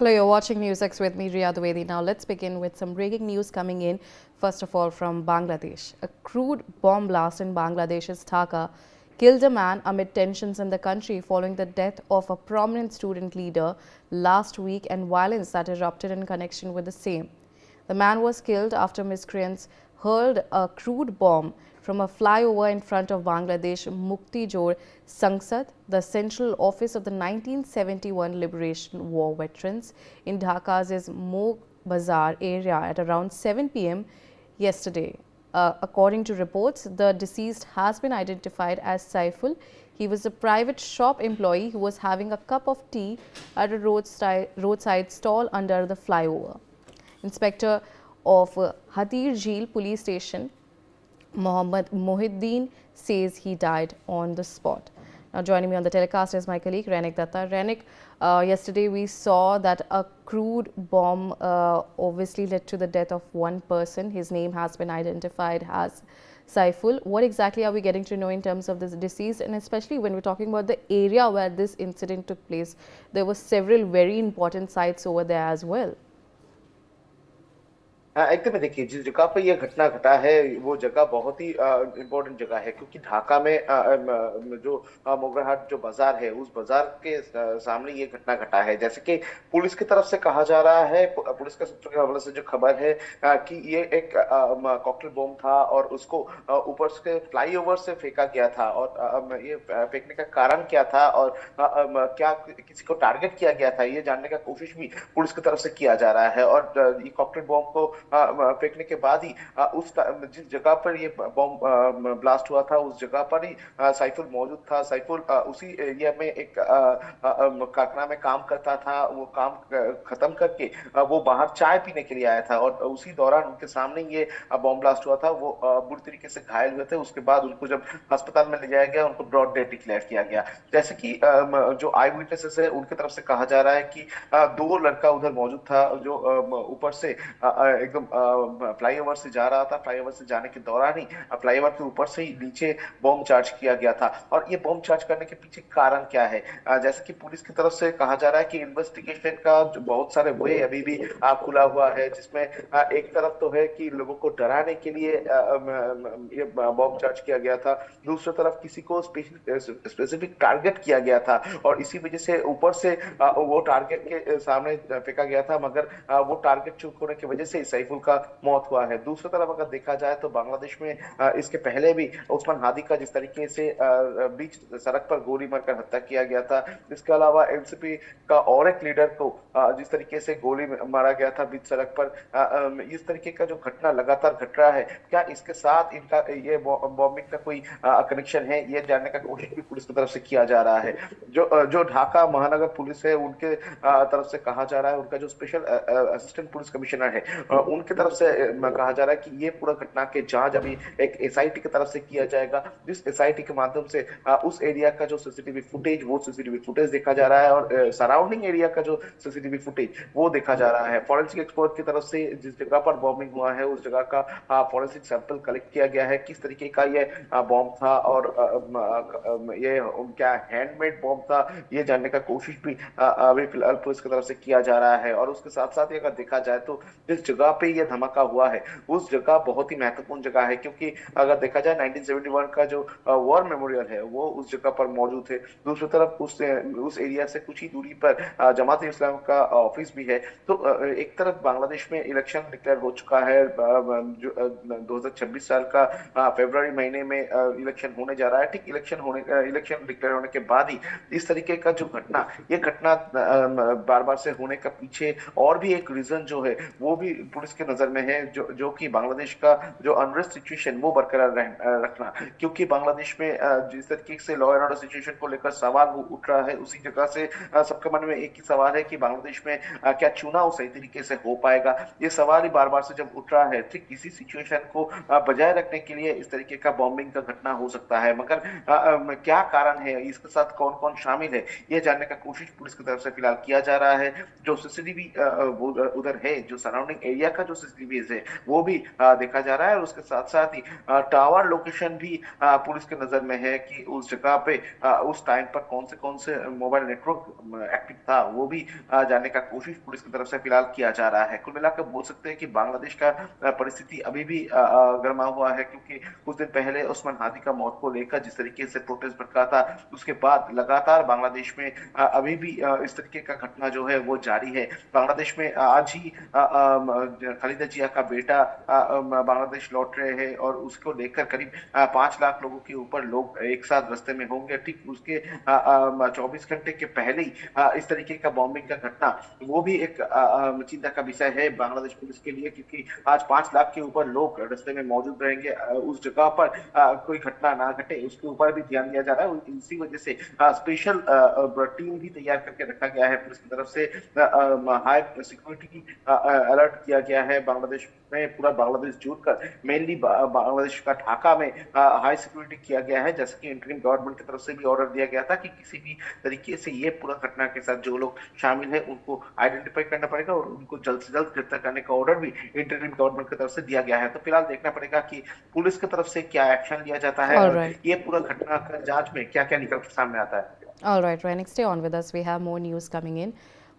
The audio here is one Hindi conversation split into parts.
Hello, you're watching NewsX with me, Riya Dwivedi. Now let's begin with some breaking news coming in. First of all, from Bangladesh. A crude bomb blast in Bangladesh's Dhaka killed a man amid tensions in the country following the death of a prominent student leader last week and violence that erupted in connection with the same. The man was killed after miscreants hurled a crude bomb from a flyover in front of Bangladesh Mukti Jor Sangsad, the central office of the 1971 Liberation War veterans in Dhaka's Mog Bazar area at around 7 p.m. yesterday. According to reports, the deceased has been identified as Saiful. He was a private shop employee who was having a cup of tea at a roadside stall under the flyover. Inspector of Hatir Jheel police station, Mohammad Mohiddin, says he died on the spot. Now joining me on the telecast is my colleague Renik Datta. Renik, yesterday we saw that a crude bomb obviously led to the death of one person. His name has been identified as Saiful. What exactly are we getting to know in terms of this deceased, and especially when we're talking about the area where this incident took place? There were several very important sites over there as well. हाँ, एकदम देखिए जिस जगह पर यह घटना घटा है वो जगह बहुत ही इम्पोर्टेंट जगह है, क्योंकि ढाका में जो मोगराहाट जो बाजार है उस बाजार के सामने ये घटना घटा है। जैसे कि पुलिस की तरफ से कहा जा रहा है, पुलिस के सूत्रों के हवाले से जो खबर है कि ये एक कॉकटेल बम था और उसको ऊपर से फ्लाईओवर से फेंका गया था। और ये फेंकने का कारण क्या था और क्या किसी को टारगेट किया गया था, ये जानने का कोशिश भी पुलिस की तरफ से किया जा रहा है। और ये कॉकटेल बम को फेंकने के बाद ही उस जिस जगह पर ये बम ब्लास्ट हुआ था उस जगह पर ही साइफुल मौजूद था। साइफुल उसी एरिया में एक कारखाना में काम करता था। वो काम खत्म करके वो बाहर चाय पीने के लिए आया था और उसी दौरान उनके सामने ये बम ब्लास्ट हुआ था। वो बुरी तरीके से घायल हुए थे। उसके बाद उनको जब अस्पताल में ले जाया गया उनको ब्रॉड डेथ डिक्लेयर किया गया। जैसे कि जो आई विटनेसेस है उनकी तरफ से कहा जा रहा है कि दो लड़का उधर मौजूद था जो ऊपर से एकदम फ्लाईओवर से जा रहा था। फ्लाईओवर से जाने के दौरान ही फ्लाईओवर के ऊपर से ही नीचे बम चार्ज किया गया था। और ये बम चार्ज करने के पीछे कारण क्या है, जैसे कि पुलिस की तरफ से कहा जा रहा है कि इन्वेस्टिगेशन का जो बहुत सारे वे अभी भी खुला हुआ है, जिसमें एक तरफ तो है कि लोगों को डराने के लिए ये बम चार्ज किया गया था, दूसरी तरफ किसी को स्पेसिफिक टारगेट किया गया था और इसी वजह से ऊपर से वो टारगेट के सामने फेंका गया था, मगर वो टारगेट चूक होने की वजह से सैफुल का मौत हुआ है। दूसरी तरफ अगर देखा जाए तो बांग्लादेश में इसके पहले भी उस्मान हादी का जिस तरीके से बीच सड़क पर गोली मारकर हत्या किया गया था, इसके अलावा एनसीपी का और एक लीडर को जिस तरीके से गोली मारा गया था बीच सड़क पर, इस तरीके का जो घटना लगातार घट रहा है, क्या इसके साथ इनका ये बॉम्बिंग का कोई कनेक्शन है, ये जानने का कोशिश भी पुलिस की तरफ से किया जा रहा है। जो ढाका महानगर पुलिस है उनके तरफ से कहा जा रहा है, उनका जो स्पेशल असिस्टेंट पुलिस कमिश्नर है उनके तरफ से कहा जा रहा है कि ये पूरा घटना के जांच अभी एक एसआईटी की तरफ से किया जाएगा, जिस एसआईटी के माध्यम से उस एरिया का जो सीसीटीवी फुटेज देखा जा रहा है और सराउंडिंग एरिया का जो सीसीटीवी फुटेज वो देखा जा रहा है। फॉरेंसिक एक्सपर्ट की तरफ से जिस जगह पर बॉम्बिंग हुआ है उस जगह का फॉरेंसिक सैंपल कलेक्ट किया गया है, किस तरीके का ये बॉम्ब था और ये क्या हैंडमेड बॉम्ब था, ये जानने का कोशिश भी अभी फिलहाल पुलिस की तरफ से किया जा रहा है। और उसके साथ साथ अगर देखा जाए तो जिस जगह पे ये धमाका हुआ है उस जगह बहुत ही महत्वपूर्ण जगह है, क्योंकि अगर देखा जाए 1971 का जो वॉर मेमोरियल है वो उस जगह पर मौजूद है। दूसरी तरफ उस एरिया से कुछ ही दूरी पर जमात इस्लाम का ऑफिस भी है। तो एक तरफ बांग्लादेश में इलेक्शन डिक्लेयर हो चुका है, जो 2026 साल का फरवरी महीने में इलेक्शन होने जा रहा है। ठीक इलेक्शन डिक्लेयर होने के बाद ही इस तरीके का जो घटना, ये घटना बार बार से होने का पीछे और भी एक रीजन जो है वो भी पुलिस के नजर में है, जो कि बांग्लादेश का जो अनरेस्ट सिचुएशन वो बरकरार रखना। क्योंकि बांग्लादेश में जिस तरीके से लॉ एंड ऑर्डर सिचुएशन को लेकर सवाल उठ रहा है, उसी जगह से सबके मन में एक ही सवाल है कि बांग्लादेश में क्या चुनाव सही तरीके से हो पाएगा। ये सवाल ही बार बार से जब उठ रहा है, ठीक इसी सिचुएशन को बजाय रखने के लिए इस तरीके का बॉम्बिंग का घटना हो सकता है। मगर क्या कारण है, इसके साथ कौन कौन शामिल है, ये जानने का कोशिश पुलिस की तरफ से फिलहाल किया जा रहा है। जो सीसीटीवी उधर है, जो सराउंडिंग एरिया का जो सीसीटीवी है वो भी देखा जा रहा है। और उसके साथ साथ ही टावर लोकेशन भी पुलिस के नजर में है कि उस जगह पे उस टाइम पर कौन से मोबाइल नेटवर्क एक्टिव था वो भी जानने का कोशिश पुलिस की तरफ से फिलहाल किया जा रहा है। कुल मिलाकर बोल सकते हैं कि बांग्लादेश का परिस्थिति अभी भी गर्मा हुआ है, क्योंकि कुछ दिन पहले उस्मान हादी का मौत को लेकर जिस तरीके से प्रोटेस्ट भड़का था, उसके बाद लगातार बांग्लादेश में अभी भी इस तरीके का घटना जो है वो जारी है। बांग्लादेश में आज ही खालिदा जिया का बेटा बांग्लादेश लौट रहे हैं और उसको लेकर करीब 5 लाख लोगों के ऊपर लोग एक साथ रास्ते में होंगे। ठीक उसके 24 घंटे के पहले ही इस तरीके का बॉम्बिंग का घटना वो भी एक चिंता का विषय है बांग्लादेश पुलिस के लिए, क्योंकि आज 5 लाख के ऊपर लोग रास्ते में मौजूद रहेंगे। उस जगह पर कोई घटना ना घटे उसके ऊपर भी ध्यान दिया जा रहा है। इसी वजह से स्पेशल टीम भी तैयार करके रखा गया है पुलिस की तरफ से। हाई सिक्योरिटी अलर्ट किया गया है बांग्लादेश में। पूरा बांग्लादेश जुटकर मेनली बांग्लादेश का ढाका में हाई सिक्योरिटी किया गया है, जैसे कि इंटरिम गवर्नमेंट की तरफ से भी ऑर्डर दिया गया था कि किसी भी तरीके से ये पूरा घटना के साथ जो लोग शामिल है उनको आइडेंटिफाई करना पड़ेगा और उनको जल्द से जल्द गिरफ्तार करने का ऑर्डर भी इंटरिम गवर्नमेंट की तरफ से दिया गया है। तो फिलहाल देखना पड़ेगा कि पुलिस की तरफ से क्या एक्शन लिया जाता है All और right. ये पूरा घटना का जांच में क्या क्या निकल के सामने आता है। All right, Rainik, stay on with us. We have more news coming in.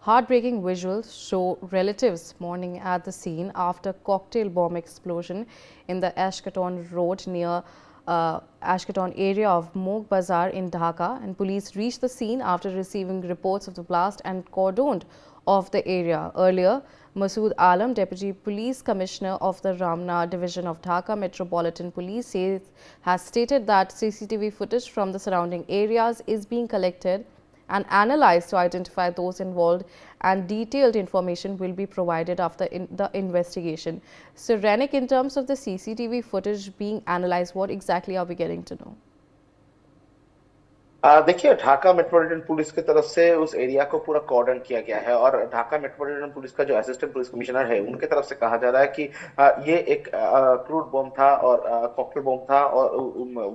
Heartbreaking visuals show relatives mourning at the scene after cocktail bomb explosion in the Ashketon Road near Ashketon area of Mog Bazar in Dhaka, and police reached the scene after receiving reports of the blast and cordoned off the area. Earlier, Masood Alam, Deputy Police Commissioner of the Ramna Division of Dhaka Metropolitan Police, has stated that CCTV footage from the surrounding areas is being collected and analyzed to identify those involved, and detailed information will be provided after the investigation. So, Renik, in terms of the CCTV footage being analyzed, what exactly are we getting to know? देखिए, ढाका मेट्रोपॉलिटन पुलिस की तरफ से उस एरिया को पूरा कॉर्डन किया गया है और ढाका मेट्रोपॉलिटन पुलिस का जो असिस्टेंट पुलिस कमिश्नर है उनके तरफ से कहा जा रहा है कि ये एक क्रूड बम था और कॉकटेल बम था और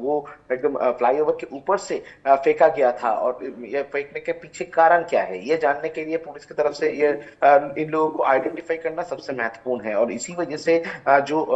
वो एकदम फ्लाईओवर के ऊपर से फेंका गया था। और ये फेंकने के पीछे कारण क्या है ये जानने के लिए पुलिस की तरफ से ये इन लोगों को आइडेंटिफाई करना सबसे महत्वपूर्ण है। और इसी वजह से जो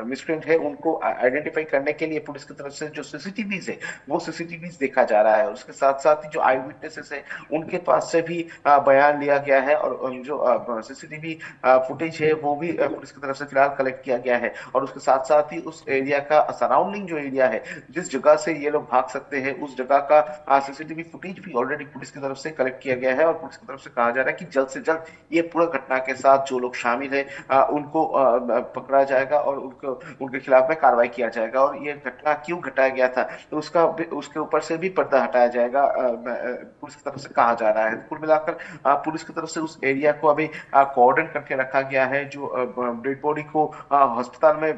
मिसक्रेंट है उनको आइडेंटिफाई करने के लिए पुलिस की तरफ से जो सीसीटीवीज है वो सीसीटीवीज देखा जा रहा है। उसके साथ साथ ही जो आई विटनेसेस है उनके पास से भी बयान लिया गया है और जो सीसीटीवी फुटेज है वो भी पुलिस की तरफ से फिलहाल कलेक्ट किया गया है। और उसके साथ साथ ही उस एरिया का सराउंडिंग जो एरिया है जिस जगह से ये लोग भाग सकते हैं उस जगह का सीसीटीवी फुटेज भी ऑलरेडी पुलिस की तरफ से कलेक्ट किया गया है। और पुलिस की तरफ से कहा जा रहा है कि जल्द से जल्द ये पूरा घटना के साथ जो लोग शामिल है उनको पकड़ा जाएगा और उनके खिलाफ में कार्रवाई किया जाएगा। और ये घटना क्यों घटाया गया था तो उसके ऊपर से भी पर्दा हटाया जाएगा पुलिस की तरफ से कहा जा रहा है। कुल मिलाकर पुलिस की तरफ से उस एरिया को अभी कॉर्डन करके रखा गया है। जो डेड बॉडी को अस्पताल में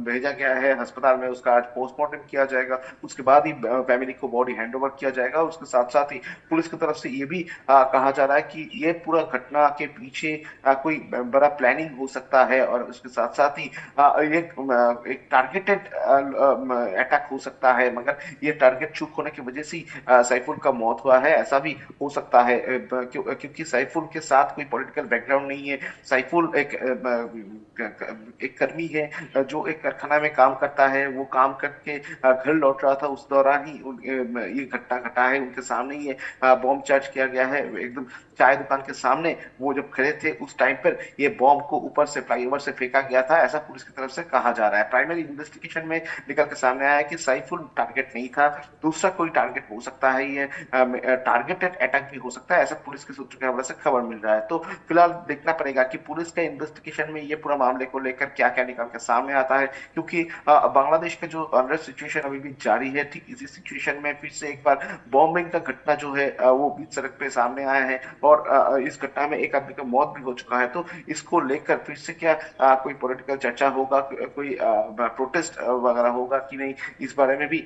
भेजा गया है, अस्पताल में उसका आज पोस्टमार्टम किया जाएगा, उसके बाद ही फैमिली को बॉडी हैंड ओवर किया जाएगा। उसके साथ साथ ही पुलिस की तरफ से ये भी कहा जा रहा है कि ये पूरा घटना के पीछे कोई बड़ा प्लानिंग हो सकता है और उसके साथ साथ ही एक टारगेटेड अटैक हो सकता है, मगर ये टारगेट चूक होने की वजह से सैफुल का मौत हुआ है ऐसा भी हो सकता है। क्योंकि सैफुल के साथ कोई पॉलिटिकल बैकग्राउंड नहीं है। सैफुल एक कर्मी है जो एक कारखाना में काम करता है, वो काम करके घर लौट रहा था, उस दौरान ही ये घटना घटा है। उनके सामने ही बॉम्ब चार्ज किया गया है एकदम चाय दुकान के सामने। वो जब खड़े थे उस टाइम पर ये बॉम्ब को ऊपर से फ्लाईओवर से फेंका गया था, ऐसा पुलिस की तरफ से कहा जा रहा है। प्राइमरी इन्वेस्टिगेशन में निकल के सामने आया है कि सैफुल टारगेट नहीं था, दूसरा कोई टारगेट हो सकता है, ये टारगेटेड अटैक भी हो सकता है, ऐसा पुलिस के सूत्रों की वजह से खबर मिल रहा है। तो फिलहाल देखना पड़ेगा कि पुलिस का इन्वेस्टिगेशन में ये पूरा मामले को लेकर क्या क्या निकल के सामने आता है, क्योंकि बांग्लादेश का जो अनरेस्ट सिचुएशन अभी भी जारी है। ठीक इसी सिचुएशन में फिर से एक बार बॉम्बिंग का घटना जो है वो बीच सड़क पे सामने आया है और इस घटना में एक आदमी का मौत भी हो चुका है। तो इसको लेकर फिर से क्या कोई पॉलिटिकल चर्चा होगा, कोई प्रोटेस्ट वगैरह होगा कि नहीं, इस बारे में भी